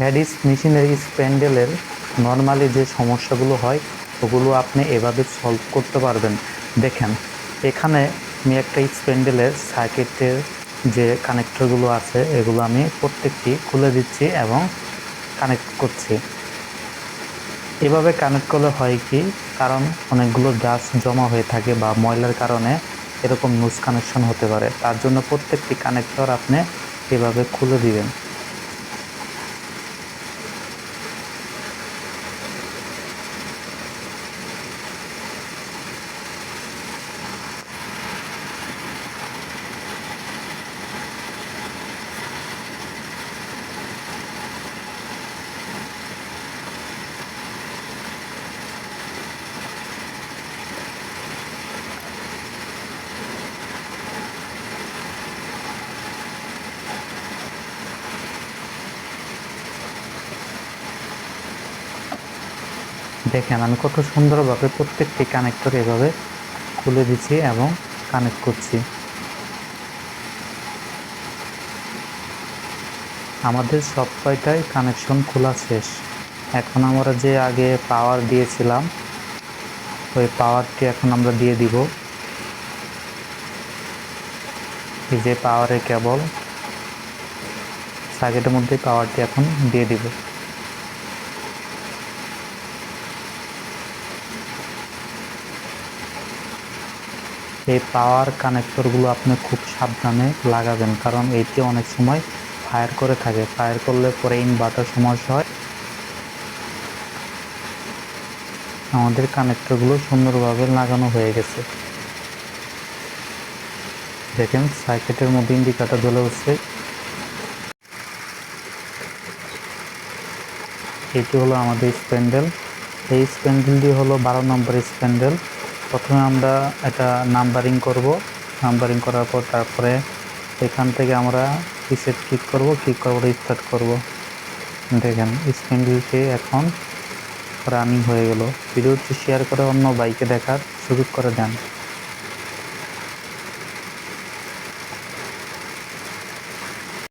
হ্যাডিস মেশিনের স্প্যান্ডেলের নর্মালি যে সমস্যাগুলো হয় ওগুলো আপনি এভাবে সলভ করতে পারবেন। দেখেন, এখানে আমি একটা স্প্যান্ডেলের সার্কিটের যে কানেক্টরগুলো আছে এগুলো আমি প্রত্যেকটি খুলে দিচ্ছি এবং কানেক্ট করছি। এভাবে কানেক্ট করলে হয় কি, কারণ অনেকগুলো ডাস্ট জমা হয়ে থাকে বা ময়লার কারণে এরকম লুজ কানেকশন হতে পারে, তার জন্য প্রত্যেকটি কানেক্টর আপনি এভাবে খুলে দিবেন। দেখেন আমি কত সুন্দরভাবে প্রত্যেকটি কানেক্টর এভাবে খুলে দিচ্ছি এবং কানেক্ট করছি। আমাদের সব কয়টাই কানেকশন খোলা শেষ। এখন আমরা যে আগে পাওয়ার দিয়েছিলাম ওই পাওয়ারটি এখন আমরা দিয়ে দিব। এই যে পাওয়ারের কেবল, সার্কিটের মধ্যে পাওয়ারটি এখন দিয়ে দিব। এই পাওয়ার কানেক্টরগুলো আপনি খুব সাবধানে লাগাবেন, কারণ এটি অনেক সময় ফায়ার করে থাকে, ফায়ার করলে পরে ইনভার্টার সমস্যা হয়। আমাদের কানেক্টরগুলো সুন্দরভাবে লাগানো হয়ে গেছে। দেখেন সার্কিটের মধ্যে ইন্ডিকেটর জ্বলে উঠছে। এটি হলো আমাদের স্প্যান্ডেল। এই স্প্যান্ডেলটি হলো 12 নম্বর স্প্যান্ডেল। প্রথমে আমরা এটা নাম্বারিং করব। নাম্বারিং করার পর তারপরে এখান থেকে আমরা রিসেট ক্লিক করব, স্টার্ট করব। দেখেন স্প্যান্ডেলটি এখন রানিং হয়ে গেল। ভিডিওটি শেয়ার করে অন্য বাইকে দেখার সুযোগ করে দেন।